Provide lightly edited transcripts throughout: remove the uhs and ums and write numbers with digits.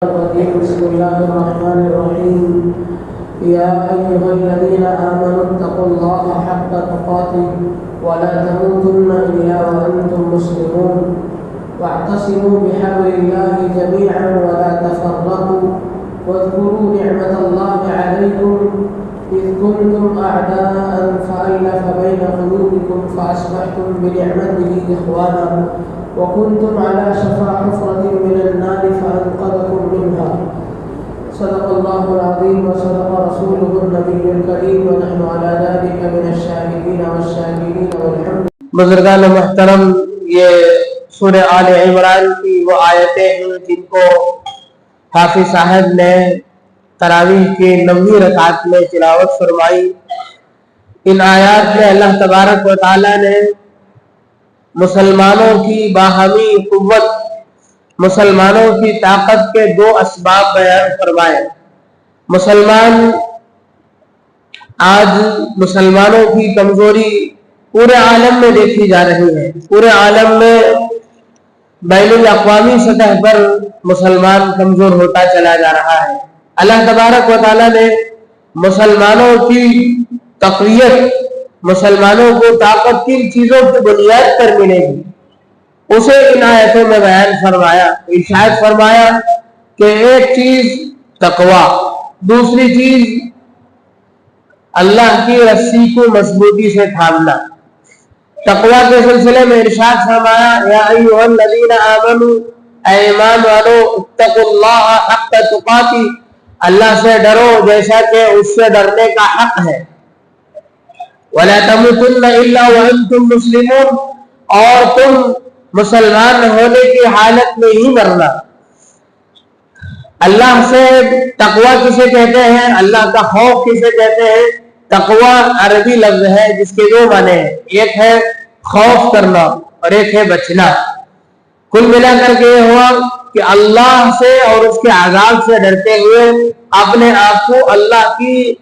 بسم الله الرحمن الرحيم. يا أيها الذين آمنوا اتقوا الله حق تقاته ولا تموتن إلا وأنتم مسلمون واعتصموا بحبل الله جميعا ولا تفرقوا واذكروا نعمة الله عليكم إذ كنتم أعداء فألف بين قلوبكم فأصبحتم بنعمته إخوانا وكنتم على شفا حفرة من النار فأنقذكم منها. صدق الله العظيم وصدق رسوله النبي الكريم ونحن على ذلك من الشاهدين والشاكرين والحمد. بزرگان محترم، یہ سورہ آل عمران کی وہ آیتیں ہیں جن کو حافظ صاحب نے تراویح کے 90 رکعت میں تلاوت فرمائی. ان آیات میں اللہ تبارک و تعالی نے مسلمانوں کی باہمی قوت، مسلمانوں کی طاقت کے 2 اسباب بیان فرمائے. آج مسلمانوں کی کمزوری پورے عالم میں دیکھی جا رہی ہے. پورے عالم میں بین الاقوامی سطح پر مسلمان کمزور ہوتا چلا جا رہا ہے. اللہ تبارک و تعالی نے مسلمانوں کی تقویت، مسلمانوں کو طاقت کن چیزوں کی بنیاد پر ملے گی اسے ان آیتوں میں بیان فرمایا. ارشاد فرمایا کہ ایک چیز تقوی، دوسری چیز اللہ کی رسی کو مضبوطی سے تھامنا. تقوی کے سلسلے میں ارشاد فرمایا یا ایھا الذین آمنوا، اے ایمان والو، اتقوا اللہ حق تقاتی، اللہ سے ڈرو جیسا کہ اس سے ڈرنے کا حق ہے. وَلَا تَمُوتُنَّ إِلَّا وَأَنْتُمْ مُسْلِمُونَ، اور تم مسلمان ہونے کی حالت میں ہی مرنا. اللہ سے تقوی کسے کہتے ہیں، اللہ کا خوف کسے کہتے ہیں؟ تقوی عربی لفظ ہے جس کے 2 معنی ہیں. ایک ہے خوف کرنا اور ایک ہے بچنا. کل ملا کر کے یہ ہوا کہ اللہ سے اور اس کے عذاب سے ڈرتے ہوئے اپنے آپ کو اللہ کی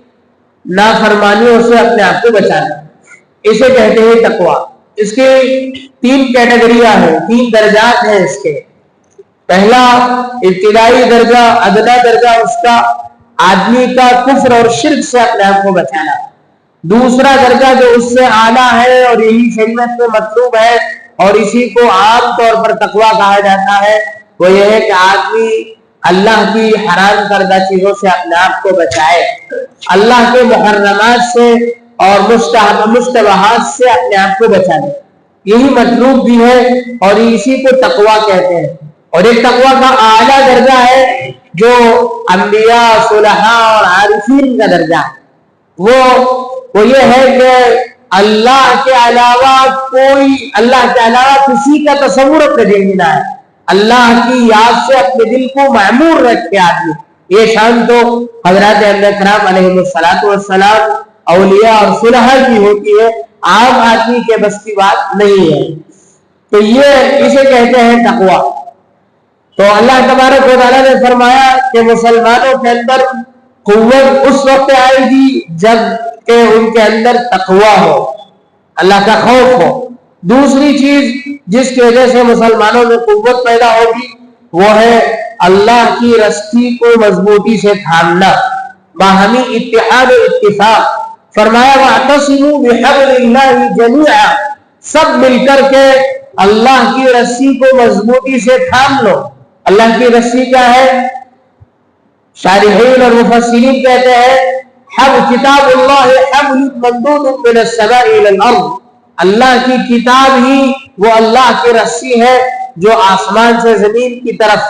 نافرمانیوں سے اپنے آپ کو بچانا، اسے کہتے ہیں تقوی. اس کے 3 کیٹیگریاں ہیں، 3 درجات ہیں اس کے. پہلا ابتدائی درجہ، ادنا درجہ اس کا آدمی کا کفر اور شرک سے اپنے آپ کو بچانا. دوسرا درجہ جو اس سے اعلیٰ ہے اور یہی شریعت میں مطلوب ہے اور اسی کو عام طور پر تقوی کہا جاتا ہے، وہ یہ ہے کہ آدمی اللہ کی حرام کردہ چیزوں سے اپنے آپ کو بچائے، اللہ کے محرمات سے اور مشتبہات سے اپنے آپ کو بچائے. یہی مطلوب بھی ہے اور اسی کو تقوی کہتے ہیں. اور ایک تقوی کا اعلیٰ درجہ ہے جو انبیاء، صلحاء اور عارفین کا درجہ ہے. وہ یہ ہے کہ اللہ کے علاوہ کسی کا تصور اپنے دل میں نہ ہے. اللہ کی یاد سے اپنے دل کو معمور رکھ کے آدمی، یہ شان تو حضرات انبیاء کرام علیہ السلام، اولیاء اور صلحاء کی ہوتی ہے، عام آدمی کے بس کی بات نہیں ہے. تو یہ اسے کہتے ہیں تقوی. تو اللہ تبارک و تعالیٰ نے فرمایا کہ مسلمانوں کے اندر قوت اس وقت آئے گی جب کہ ان کے اندر تقوی ہو، اللہ کا خوف ہو. دوسری چیز جس کی وجہ سے مسلمانوں میں قوت پیدا ہوگی وہ ہے اللہ کی رسی کو مضبوطی سے تھامنا، باہمی اتحاد و اتفاق. فرمایا وَاعْتَصِمُوا بِحَبْلِ اللَّهِ جَمِيعًا، سب مل کر کے اللہ کی رسی کو مضبوطی سے تھام لو. اللہ کی رسی کیا ہے؟ شارحین اور مفسرین کہتے ہیں کتاب اللہ حبل ممدود من السماء الى الارض، اللہ کی کتاب ہی وہ اللہ کی رسی ہے جو آسمان سے زمین کی طرف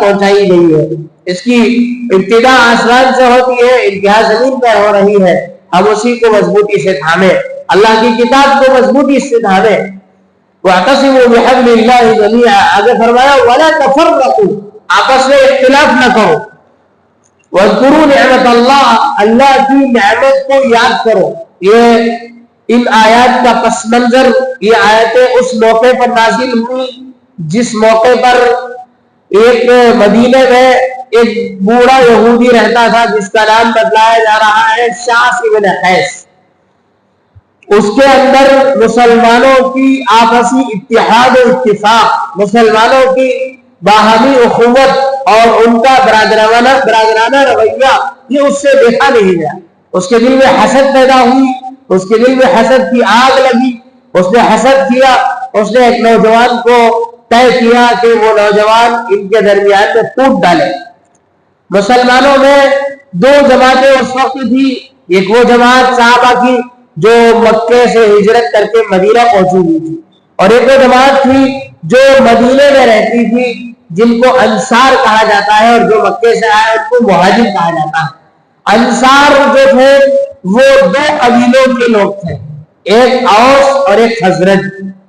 پہنچائی گئی ہے. اس کی ابتدا آسمان سے ہوتی ہے، انتہا زمین پر ہو رہی ہے. ہم اسی کو مضبوطی سے تھامیں، اللہ کی کتاب کو مضبوطی سے تھامیں. وَاعْتَصِمُوا بِحَبْلِ اللَّهِ جَمِيعًا، آگے فرمایا وَلَا تَفَرَّقُوا، آپس میں اختلاف نہ کرو. وَاذْكُرُوا نِعْمَةَ اللَّهِ، اللہ کی نعمت کو یاد کرو. یہ ان آیات کا پس منظر، یہ آیتیں اس موقع پر نازل ہوئی جس موقع پر ایک مدینے میں ایک بوڑھا یہودی رہتا تھا جس کا نام بتلایا جا رہا ہے شاس ابن قیس. اس کے اندر مسلمانوں کی آپسی اتحاد و اتفاق، مسلمانوں کی باہمی اخوت اور ان کا برادرانہ رویہ، یہ اس سے دیکھا نہیں گیا۔ اس کے دل میں حسد پیدا ہوئی، اس کے دل میں حسد کی آگ لگی، اس نے حسد کیا، اس نے ایک نوجوان کو طے کیا کہ وہ نوجوان ان کے درمیان میں پھوٹ ڈالے۔ مسلمانوں میں دو جماعتیں اس وقت تھی، ایک وہ جماعت صحابہ کی جو مکے سے ہجرت کر کے مدینہ پہنچی ہوئی تھی، اور ایک وہ جماعت تھی جو مدینے میں رہتی تھی جن کو انصار کہا جاتا ہے، اور جو مکے سے آئے ان کو مہاجر کہا جاتا ہے۔ انصار جو تھے وہ دو قبیلوں کے لوگ تھے، ایک اوس اور ایک خزرج،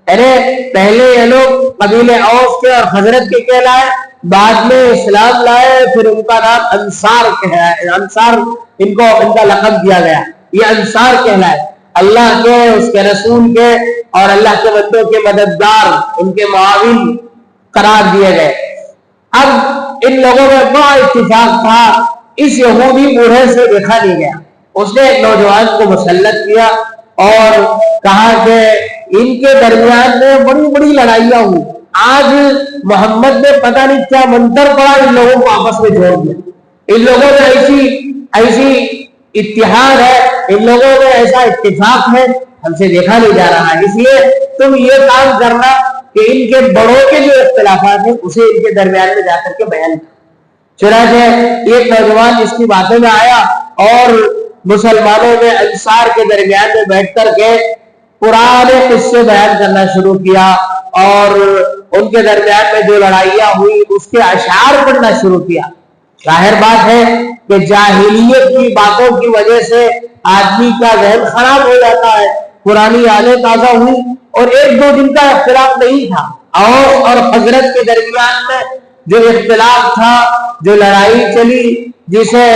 یعنی پہلے یہ لوگ قبیلے اوس کے اور خزرج کے کہلائے، بعد میں اسلام لائے، پھر ان کا نام انصار کہلائے، انصار ان کا لقب دیا گیا، یہ انصار کہلائے، اللہ کے، اس کے رسول کے اور اللہ کے بندوں کے مددگار، ان کے معاون قرار دیے گئے۔ اب ان لوگوں میں بڑا اتفاق تھا، اس یہودی بوڑھے سے دیکھا نہیں گیا، اس نے ایک نوجوان کو مسلط کیا اور کہا کہ ان کے درمیان میں بڑی بڑی لڑائیاں ہوئی، آج محمد نے پتہ نہیں کیا منتر پڑا، ان لوگوں کو آپس میں جوڑ دیا، ان لوگوں میں ایسی اتحاد ہے، ان لوگوں میں ایسا اتفاق ہے، ہم سے دیکھا نہیں جا رہا ہے، اس لیے تم یہ کام کرنا کہ ان کے بڑوں کے جو اختلافات ہیں اسے ان کے درمیان میں جا کر کے بیان کرنا۔ چنانچہ ایک نوجوان اس کی باتوں میں آیا اور مسلمانوں میں انصار کے درمیان میں بیٹھ کر کے پرانے قصے بیان کرنا شروع کیا، اور ان کے درمیان میں جو لڑائیاں ہوئی اس کے اشعار پڑھنا شروع کیا۔ ظاہر بات ہے کہ جاہلیت کی باتوں کی وجہ سے آدمی کا ذہن خراب ہو جاتا ہے، پرانی یادیں تازہ ہوئی، اور ایک دو دن کا اختلاف نہیں تھا، اوس اور خزرج کے درمیان میں جو اختلاف تھا، جو لڑائی چلی، جسے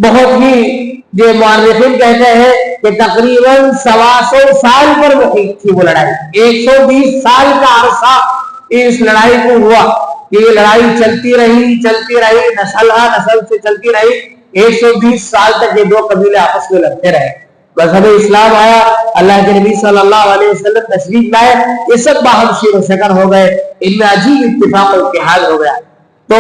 بہت ہی جو مورخین کہتے ہیں کہ تقریباً 125 سال پر محیط تھی وہ لڑائی، 120 سال کا عرصہ اس لڑائی کو ہوا کہ یہ لڑائی چلتی رہی، نسل ہا نسل سے چلتی رہی، 120 سال تک یہ دو قبیلے آپس میں لڑتے رہے۔ مذہب اسلام آیا، اللہ کے نبی صلی اللہ علیہ وسلم تشریف لائے، یہ سب باہم شیر و شکر ہو گئے، ان میں عجیب اتفاق و اتحاد ہو گیا۔ تو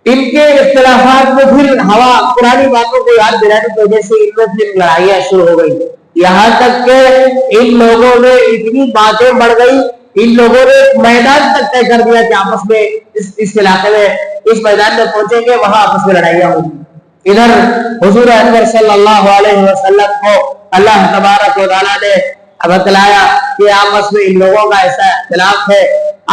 ان کے اختلافات میں پھر ہوا پرانی باتوں کو یاد دلانے کی وجہ سے ان میں پھر لڑائیاں شروع ہو گئی، یہاں تک کہ ان لوگوں میں اتنی باتیں بڑھ گئی، ان لوگوں نے میدان تک طے کر دیا کہ آپس میں اس علاقے میں اس میدان میں پہنچیں گے، وہاں آپس میں لڑائیاں ہوگی۔ ادھر حضور انور صلی اللہ علیہ وسلم کو اللہ تبارک و تعالیٰ نے بتلایا کہ آپس میں ان لوگوں کا ایسا اختلاف ہے۔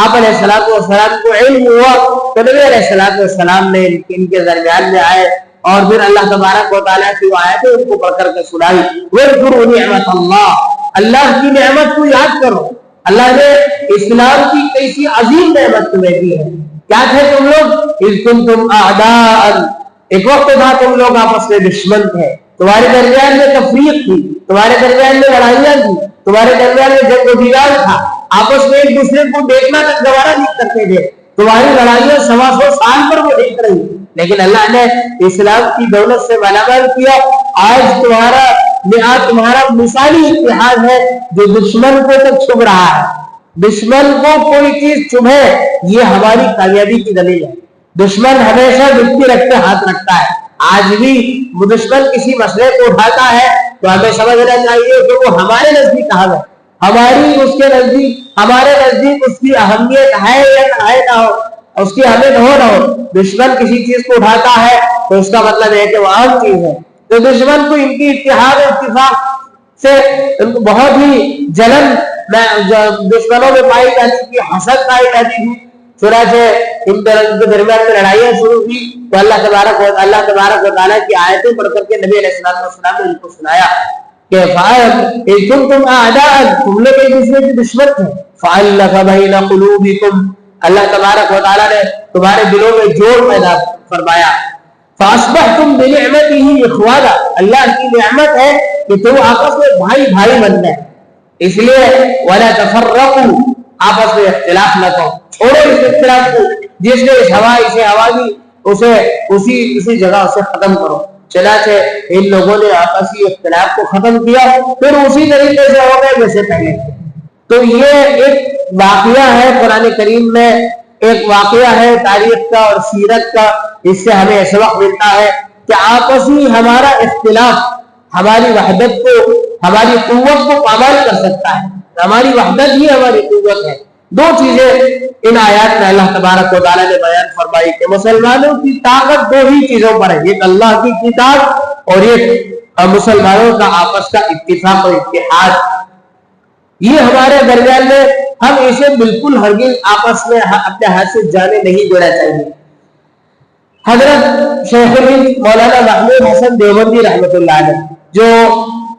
آپ علیہ السلام کو علم ہوا تو نبی علیہ السلام نے ان کے درمیان میں آئے اور پھر اللہ تبارک و تعالیٰ کی آیتیں ان کو پڑھ کر کے سنائی۔ وَاذْكُرُوا نِعْمَةَ اللَّهِ، اللہ کی نعمت کو یاد کرو، اللہ نے اسلام کی کیسی عظیم نعمت تمہیں دی ہے۔ کیا تھے تم لوگ؟ اذ کنتم اعداء، ایک وقت تھا تم لوگ آپس میں دشمن تھے، تمہارے درمیان میں تفریق تھی، تمہارے درمیان میں لڑائیاں تھی، تمہارے درمیان میں جنگ و جدال تھا، آپس میں ایک دوسرے کو دیکھنا تک گوارا نہیں کرتے تھے، تمہاری لڑائیاں 125 سال پر وہ ایک رہی، لیکن اللہ نے اسلام کی دولت سے مالامال کیا۔ آج تمہارا مثالی اتحاد ہے جو دشمن کو تک چھپ رہا ہے۔ دشمن کو کوئی چیز چبھے یہ ہماری کامیابی کی دلیل ہے۔ دشمن ہمیشہ دلتی رکھتے ہاتھ رکھتا ہے۔ آج بھی دشمن کسی مسئلے کو اٹھاتا ہے تو ہمیں سمجھنا چاہیے کہ وہ ہمارے نزدیک اہم ہے، ہمارے نزدیک اس کی اہمیت ہے یا نہ ہو، اس کی اہمیت ہو نہ ہو، دشمن کسی چیز کو اٹھاتا ہے تو اس کا مطلب ہے کہ وہ اہم چیز ہے۔ تو دشمن کو ان کی اتحاد و اتفاق سے ان کو بہت ہی جلن دشمنوں میں پائی جاتی تھی، حسد پائی جاتی تھی، چنانچہ ان کے درمیان میں لڑائیاں شروع ہوئی تو اللہ تبارک و تعالیٰ کی آیتیں پڑھ کر کے نبی علیہ السلام نے ان کو سنایا کہ تم اعداء، تم لوگ ایک دوسرے کے دشمن تھے، فَأَلَّفَ بَيْنَ قُلُوبِكُمْ، اللہ تبارک و تعالیٰ نے تمہارے دلوں میں جوڑ پیدا فرمایا، فَأَصْبَحْتُمْ بِنِعْمَتِهِ إِخْوَانًا، اللہ کی نعمت ہے کہ تم آپس میں بھائی بن گئے، اس لیے وَلَا تَفَرَّقُوا، آپس میں اختلاف نہ کرو، چھوڑو اس اختلاف کو، جس نے اس ہوا اسے ہوا دی اسے اسی جگہ سے ختم کرو۔ چنانچہ ان لوگوں نے آپسی اختلاف کو ختم کیا، پھر اسی طریقے سے ہو گئے جیسے پہلے۔ تو یہ ایک واقعہ ہے قرآن کریم میں، ایک واقعہ ہے تاریخ کا اور سیرت کا، اس سے ہمیں سبق ملتا ہے کہ آپسی ہمارا اختلاف ہماری وحدت کو، ہماری قوت کو پامال کر سکتا ہے۔ ہماری وحدت ہی ہماری قوت ہے۔ دو چیزیں ان آیات میں اللہ تبارک و تعالیٰ نے بیان فرمائی کہ مسلمانوں کی طاقت دو ہی چیزوں پر ہے، ایک اللہ کی کتاب اور ایک مسلمانوں کا آپس کا اتفاق اور اتحاد۔ یہ ہمارے درمیان میں ہم اسے بالکل ہرگز آپس میں اپنے ہاتھ سے جانے نہیں دینا چاہیے۔ حضرت شیخ الہند مولانا محمود حسن دیوبندی رحمۃ اللہ علیہ، جو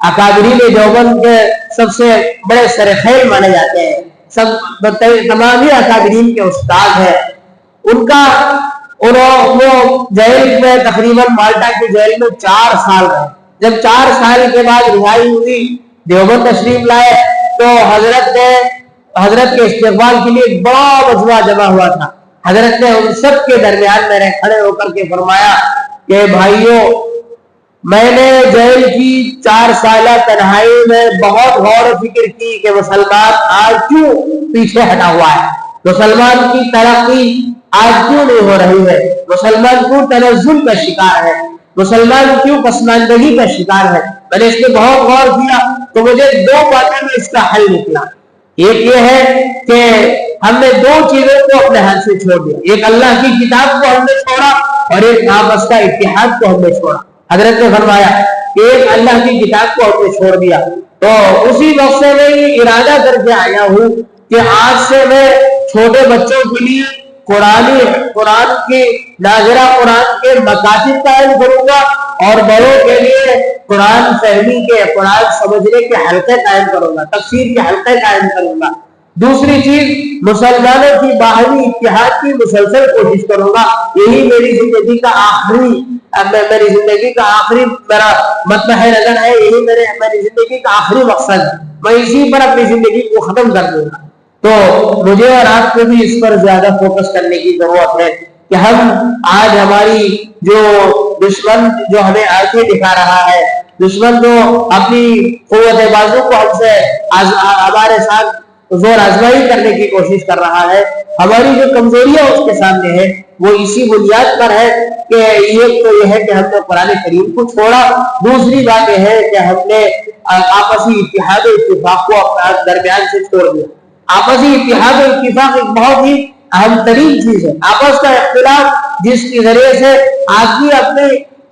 اکابرین دیوبند کے سب سے بڑے سرخیل مانے جاتے ہیں، تمام اکابرین کے استاد ہیں، ان کا وہ جیل میں تقریباً مالٹا کی جیل میں 4 سال رہے۔ جب 4 سال کے بعد رہائی ہوئی، دیوبند تشریف لائے تو حضرت کے استقبال کے لیے ایک بڑا مجمع جمع ہوا تھا۔ حضرت نے ان سب کے درمیان میں کھڑے ہو کر کے فرمایا کہ بھائیوں، میں نے جیل کی 4 سالہ تنہائی میں بہت غور و فکر کی کہ مسلمان آج کیوں پیچھے ہٹا ہوا ہے، مسلمان کی ترقی آج کیوں نہیں ہو رہی ہے، مسلمان کیوں تنزل کا شکار ہے، مسلمان کیوں پسماندگی کا شکار ہے۔ میں نے اس پہ بہت غور کیا تو مجھے 2 باتوں میں اس کا حل نکلا۔ ایک یہ ہے کہ ہم نے 2 چیزوں کو اپنے ہاتھ سے چھوڑ دیا، ایک اللہ کی کتاب کو ہم نے چھوڑا اور ایک آپس کا اتحاد کو ہم نے چھوڑا۔ حضرت نے فرمایا کہ ایک اللہ کی کتاب کو ہم نے چھوڑ دیا، تو اسی وقت سے میں یہ ارادہ کر کے آیا ہوں کہ آج سے میں چھوٹے بچوں کے لیے قرآن کی ناظرہ قرآن کے مکاتب قائم کروں گا اور بڑوں کے لیے قرآن فہمی کے، قرآن سمجھنے کے حلقے قائم کروں گا، تفسیر کے حلقے قائم کروں گا۔ دوسری چیز، مسلمانوں کی باہمی اتحاد کی مسلسل کوشش کروں گا۔ یہی میری زندگی کا آخری میرا مطمح نظر ہے، یہی میری زندگی کا آخری مقصد ہے، میں اسی پر اپنی زندگی کو ختم کر دوں گا۔ تو مجھے اور آپ کو بھی اس پر زیادہ فوکس کرنے کی ضرورت ہے کہ ہم آج ہماری جو دشمن جو ہمیں آنکھیں دکھا رہا ہے، دشمن جو اپنی قوت بازو کو ہم سے ہمارے ساتھ زور آزمائی کرنے کی کوشش کر رہا ہے، ہماری جو کمزوریاں اس کے سامنے ہے وہ اسی بنیاد پر ہے کہ ایک تو یہ ہے کہ ہم نے قرآن کریم کو چھوڑا، دوسری بات یہ ہے کہ ہم نے آپسی اتحاد و اتفاق کو اپنے درمیان سے چھوڑ دیا۔ آپسی اتحاد و اتفاق ایک بہت ہی اہم ترین چیز ہے۔ آپس کا اختلاف جس کے ذریعے سے آدمی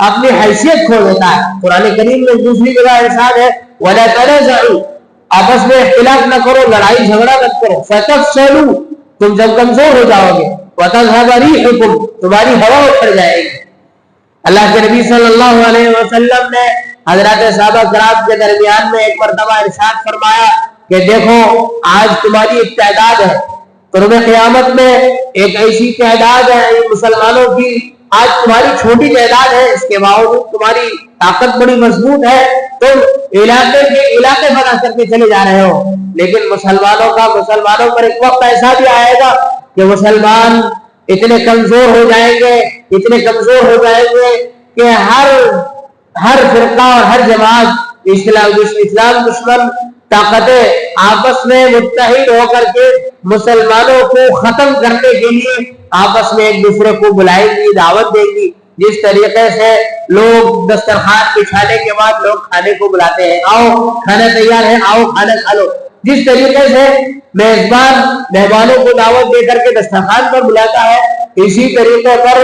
اپنی حیثیت کھو دیتا ہے۔ قرآن کریم میں دوسری جگہ ارشاد ہے وَلَا تَنَازَعُوا، آپس میں اختلاف نہ کرو، لڑائی جھگڑا نہ کرو، فَتَفْشَلُوا، تم جب کمزور ہو جاؤ گے، وَتَذْهَبَ رِيحُكُمْ، تمہاری ہوا اکھڑ جائے گی۔ اللہ کے نبی صلی اللہ علیہ وسلم نے حضرات صحابہ کرام کے درمیان میں ایک مرتبہ ارشاد فرمایا کہ دیکھو آج تمہاری ایک تعداد ہے، قرب قیامت میں ایک ایسی تعداد ہے مسلمانوں کی، آج تمہاری چھوٹی تعداد ہے، اس کے باوجود تمہاری طاقت بڑی مضبوط ہے، تم علاقے بنا کر کے چلے جا رہے ہو، لیکن مسلمانوں پر ایک وقت ایسا بھی آئے گا کہ مسلمان اتنے کمزور ہو جائیں گے کہ ہر فرقہ اور ہر جماعت اسلام دشمن طاقتیں آپس میں متحد ہو کر کے مسلمانوں کو ختم کرنے کے لیے آپس میں ایک دوسرے کو بلائیں گی، دعوت دیں گی۔ جس طریقے سے لوگ دسترخوان بچھانے کے بعد لوگ کھانے کو بلاتے ہیں، آؤ کھانا تیار ہے، آؤ کھانا کھا لو، جس طریقے سے میزبان مہمانوں کو دعوت دے کر کے دسترخوان پر بلاتا ہے، اسی طریقے پر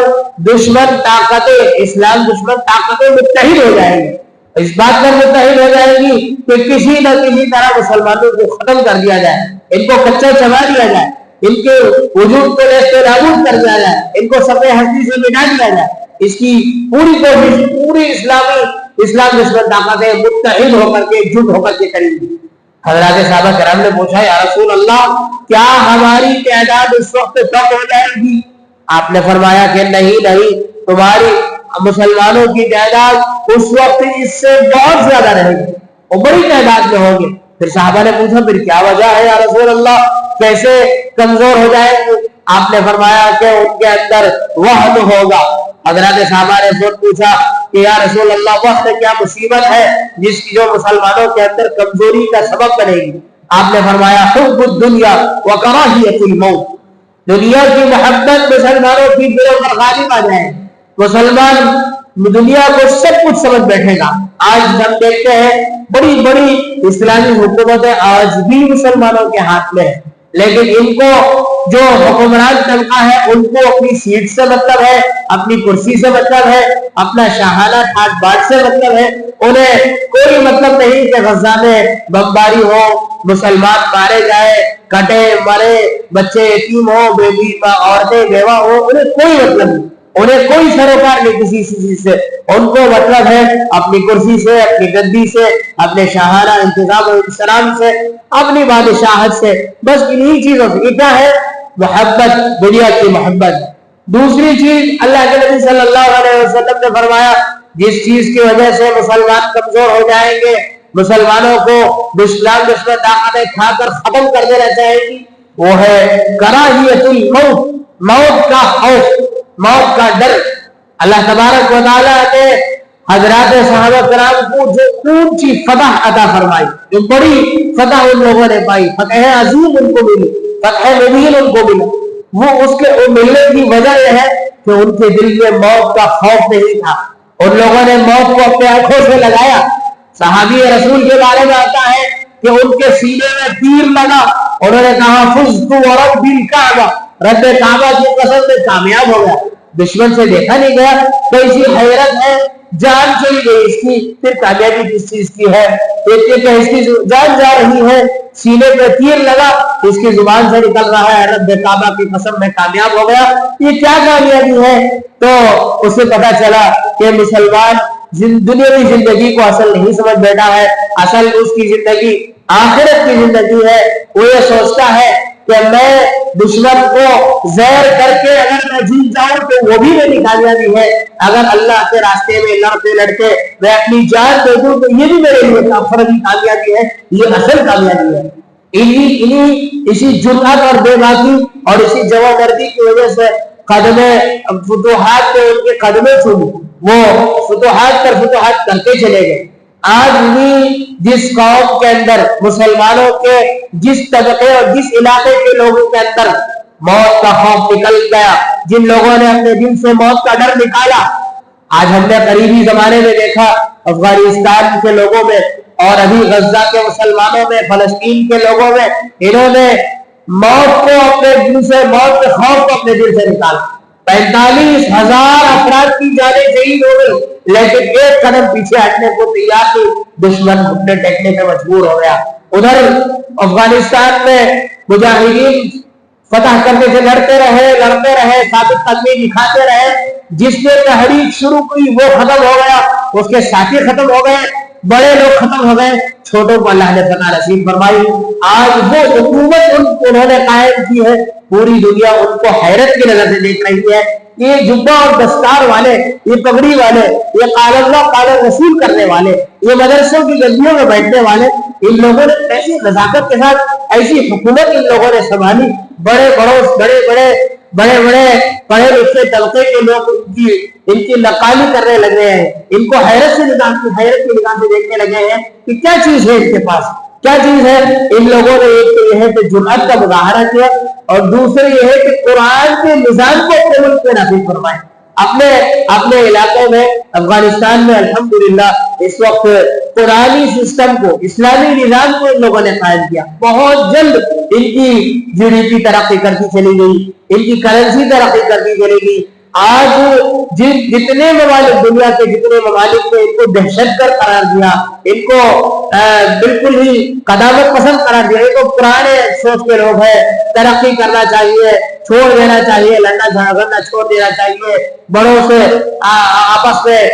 اسلام دشمن طاقتیں متحد ہو جائیں گی، اس بات پر متحد ہو جائے گی کہ کسی نہ کسی طرح مسلمانوں کو ختم کر دیا جائے، ان کو کچا چبا دیا جائے، ان کے وجود کو نیست و نابود کر دیا جائے، ان کو سفید ہستی سے مٹا دیا جائے۔ اس کی پوری کوشش پوری اسلام دشمن طاقتیں متحد ہو کر کے جٹ ہو کر کے کریں گی۔ حضرات صحابہ کرام نے پوچھا یا رسول اللہ کیا ہماری تعداد اس وقت کم ہو جائے گی؟ آپ نے فرمایا کہ نہیں، تمہاری مسلمانوں کی تعداد اس وقت اس سے بہت زیادہ رہے گی، وہ بڑی تعداد میں ہوگی۔ پھر صحابہ نے پوچھا پھر کیا وجہ ہے یا رسول اللہ، کیسے کمزور ہو جائیں گے؟ آپ نے فرمایا کہ ان کے اندر وحد ہوگا. حضرات صحابہ نے فوراً پوچھا کہ یا رسول اللہ وقت کیا مصیبت ہے جس کی جو مسلمانوں کے اندر کمزوری کا سبب بنے گی؟ آپ نے فرمایا حب الدنیا وکراہیت الموت. دنیا کی محبت مسلمانوں کی دلوں پر غالب آ جائے. مسلمان دنیا کو سب کچھ سمجھ بیٹھے گا. آج ہم دیکھتے ہیں بڑی بڑی اسلامی حکومتیں آج بھی مسلمانوں کے ہاتھ میں ہے، لیکن ان کو جو حکمران طبقہ ہے ان کو اپنی سیٹ سے مطلب ہے، اپنی کرسی سے مطلب ہے، اپنا شاہانہ ٹھاٹ باٹ سے مطلب ہے. انہیں کوئی مطلب نہیں کہ غزہ میں بمباری ہو، مسلمان مارے جائے، کٹے مرے، بچے یتیم ہو، عورتیں بیوہ ہو، انہیں کوئی مطلب نہیں. انہیں کوئی سروکار نہیں کسی چیز سے. ان کو مطلب ہے اپنی کرسی سے، اپنی گدی سے، اپنے شاہانہ انتظام و انتظام سے، اپنی بادشاہت سے، بس انہی چیزوں سے. یہ کیا ہے؟ محبت، دنیا کی محبت. دوسری چیز اللہ کے نبی صلی اللہ علیہ وسلم نے فرمایا جس چیز کی وجہ سے مسلمان کمزور ہو جائیں گے، مسلمانوں کو دشمن طاقتیں کھا کر ختم کر دینا چاہے گی، وہ ہے کراہیت الموت، موت کا خوف، موت کا ڈر. اللہ تبارک و تعالیٰ نے حضرات صحابہ کرام کو جو اونچی فتح عطا فرمائی، جو بڑی فتح ان لوگوں نے پائی، فتح عظیم ان کو ملی، فتح مبین ان کو ملا، وہ اس کے ملنے کی وجہ یہ ہے کہ ان کے دل میں موت کا خوف نہیں تھا. ان لوگوں نے موت کو اپنے آنکھوں سے لگایا. صحابی رسول کے بارے میں آتا ہے کہ ان کے سینے میں تیر لگا، انہوں نے کہا فزت ورب الکعبہ، رب کعبہ کی قسم میں کامیاب ہو گیا. دشمن سے دیکھا نہیں گیا تو اسی حیرت ہے، جان چلی گئی اس کی، پھر کامیابی کس چیز کی ہے؟ کہ اس کی جان جا رہی ہے، سینے پہ تیر لگا، اس کی زبان سے نکل رہا ہے رب کعبہ کی قسم میں کامیاب ہو گیا. یہ کیا کامیابی ہے؟ تو اسے پتا چلا کہ مسلمان دنیاوی زندگی کو اصل نہیں سمجھ بیٹھا ہے. اصل اس کی زندگی آخرت کی زندگی ہے. وہ یہ سوچتا ہے کہ میں دشمن کو زہر کر کے اگر میں جیت جاؤں تو وہ بھی میری کامیابی ہے، اگر اللہ کے راستے میں لڑتے لڑتے میں اپنی جان دے دوں تو یہ بھی میرے لیے فرضی کامیابی ہے. یہ اصل کامیابی ہے. اسی جرأت اور بے باکی اور اسی جوان مردی کی وجہ سے قدمے فتوحات پہ ان کے قدمے چھوڑی، وہ فتوحات پر فتوحات کرتے چلے گئے. آج بھی جس قوم کے اندر مسلمانوں کے جس طبقے اور جس علاقے کے لوگوں کے اندر موت کا خوف نکل گیا، جن لوگوں نے اپنے دل سے موت کا ڈر نکالا، آج ہم نے قریبی زمانے میں دیکھا افغانستان کے لوگوں میں اور ابھی غزہ کے مسلمانوں میں، فلسطین کے لوگوں میں، انہوں نے موت کو اپنے دل سے، موت کے خوف کو اپنے دل سے نکالا. 45,000 افراد کی جانیں شہید ہو گئی، لیکن ایک قدم پیچھے ہٹنے کو تیار نہیں، دشمن گھٹنے ٹیکنے پہ مجبور ہو گیا. ادھر افغانستان میں مجاہدین فتح کرنے سے لڑتے رہے، ثابت قدمی دکھاتے رہے. جس نے تحریک شروع کی وہ ختم ہو گیا، اس کے ساتھی ختم ہو گئے، بڑے لوگ ختم ہو گئے، چھوٹوں کو اللہ نے فتح نصیب فرمائی. آج وہ حکومت انہوں نے قائم کی ہے، پوری دنیا ان کو حیرت کی نظر سے دیکھ رہی ہے. یہ جبہ اور دستار والے، یہ پگڑی والے، یہ قال اللہ قال رسول کرنے والے، یہ مدرسوں کی گلیوں میں بیٹھنے والے، ان لوگوں نے ایسی نزاکت کے ساتھ ایسی حکومت ان لوگوں نے سنبھالی. بڑے پڑھے لکھے طبقے کے لوگ ان کی نقالی کرنے لگ رہے ہیں، ان کو حیرت کی نگاہ سے دیکھنے لگے ہیں کہ کیا چیز ہے ان کے پاس، کیا چیز ہے. ان لوگوں نے ایک تو یہ ہے کہ جرأت کا مظاہرہ کیا، اور دوسرے یہ ہے کہ قرآن کے نظام کو اپنے ملک میں نافذ فرمائے. اپنے علاقوں میں افغانستان میں الحمدللہ اس وقت قرآنی سسٹم کو، اسلامی نظام کو ان لوگوں نے قائم کیا. بہت جلد ان کی GDP ترقی کرتی چلی گئی، ان کی کرنسی ترقی کرتی چلی گئی. آج جتنے ممالک، دنیا کے جتنے ممالک نے ان کو دہشت گرد قرار دیا، ان کو بالکل ہی قدامت پسند قرار دیا، ان کو پرانے سوچ کے لوگ ہیں، ترقی کرنا چاہیے، چھوڑ دینا چاہیے، لڑنا جھگڑنا چھوڑ دینا چاہیے، بڑوں سے آپس میں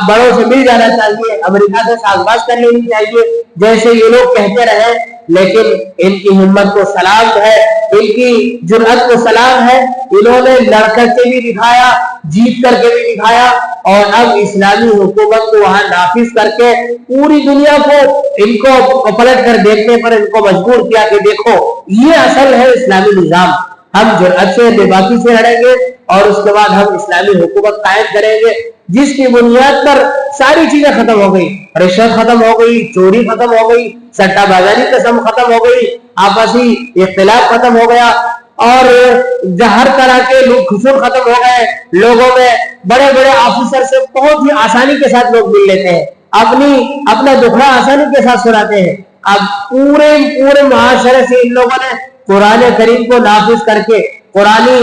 بڑوں سے مل جانا چاہیے، امریکہ سے ساز باز کر لینی چاہیے، جیسے یہ لوگ کہتے رہے. لیکن ان کی ہمت کو سلام ہے، ان کی جرأت کو سلام ہے. انہوں نے لڑ کر کے بھی دکھایا، جیت کر کے بھی دکھایا، اور اب اسلامی حکومت کو وہاں نافذ کر کے پوری دنیا کو ان کو پلٹ کر دیکھنے پر ان کو مجبور کیا کہ دیکھو یہ اصل ہے اسلامی نظام، ہم جرأت سے بے باکی سے لڑیں گے اور اس کے بعد ہم اسلامی حکومت قائم کریں گے جس کی بنیاد پر ساری چیزیں ختم ہو گئی، رشوت ختم ہو گئی، چوری ختم ہو گئی، سٹا بازاری قسم ختم ہو گئی، آپسی اختلاف ختم ہو گیا، اور ہر طرح کے لوگ خصوص ختم ہو گئے، لوگوں میں بڑے بڑے آفیسر سے بہت ہی آسانی کے ساتھ لوگ مل لیتے ہیں، اپنا دکھڑا آسانی کے ساتھ سناتے ہیں۔ اب پورے معاشرے سے ان لوگوں نے قرآن کریم کو نافذ کر کے قرآنی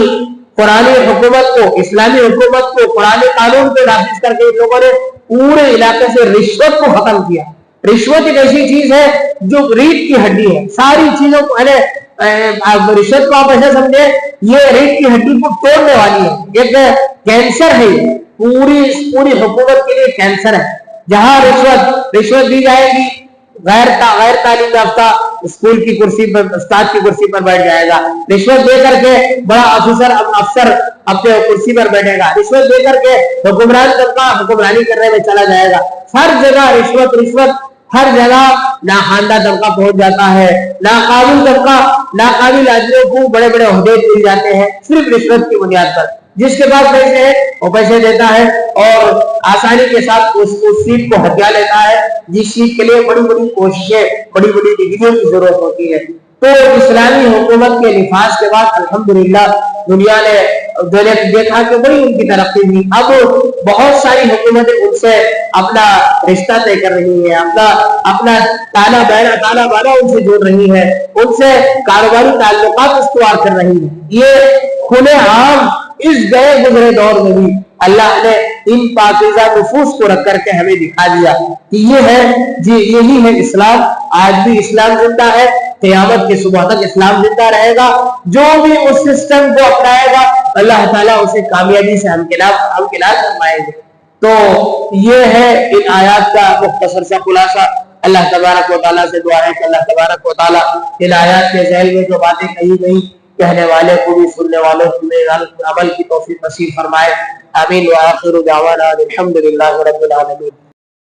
حکومت کو، اسلامی حکومت کو، قرآنی قانون کو نافذ کر کے ان لوگوں نے پورے علاقے سے رشوت کو ختم کیا۔ رشوت ایک ایسی چیز ہے جو ریڑھ کی ہڈی ہے، ساری چیزوں کو رشوت کو آپ ایسے سمجھے یہ ریڑھ کی ہڈی کو توڑنے والی ہے، ایک کینسر ہے، پوری حکومت کے لیے کینسر ہے۔ جہاں رشوت دی جائے گی، غیر تعلیم یافتہ اسکول کی کرسی پر، استاد کی کرسی پر بیٹھ جائے گا، رشوت دے کر کے بڑا افسر اپنے کرسی پر بیٹھے گا، رشوت دے کر کے حکمران طبقہ حکمرانی کرنے میں چلا جائے گا۔ ہر جگہ رشوت، ہر جگہ ناخواندہ طبقہ پہنچ جاتا ہے، ناقابل طبقہ، ناقابل آدمیوں کو بڑے بڑے عہدے دیے جاتے ہیں صرف رشوت کی بنیاد پر۔ جس کے پاس پیسے ہے وہ پیسے دیتا ہے اور آسانی کے ساتھ اس سیٹ کو ہتھیا لیتا ہے، جس سیٹ کے لیے بڑی بڑی کوششیں، بڑی بڑی ڈگریوں کی ضرورت ہوتی ہے۔ تو اسلامی حکومت کے نفاذ کے بعد الحمدللہ دنیا نے دیکھا کہ بڑی ان کی ترقی ہوئی۔ اب بہت ساری حکومتیں ان سے اپنا رشتہ طے کر رہی ہیں، اپنا تانا بانا ان سے جوڑ رہی ہے، ان سے کاروباری تعلقات استوار کر رہی ہے۔ یہ کھلے عام اس گئے گزرے دور میں بھی اللہ نے ان پاکیزہ نفوس کو رکھ کر کے ہمیں دکھا دیا کہ یہی ہے اسلام۔ آج بھی اسلام زندہ ہے، قیامت کے صبح تک اسلام زندہ رہے گا۔ جو بھی اس سسٹم کو اپنائے گا اللہ تعالیٰ اسے کامیابی سے ہمکنار فرمائیں گے۔ تو یہ ہے ان آیات کا مختصر سا خلاصہ۔ اللہ تبارک و تعالیٰ سے دعا ہے کہ اللہ تبارک و تعالیٰ ان آیات کے ذیل میں جو باتیں کہی گئی، کہنے والے کو بھی، سننے والوں کو بھی عمل کی توفیق نصیب فرمائے۔ آمین۔ وآخر دعوانا الحمدللہ رب العالمین۔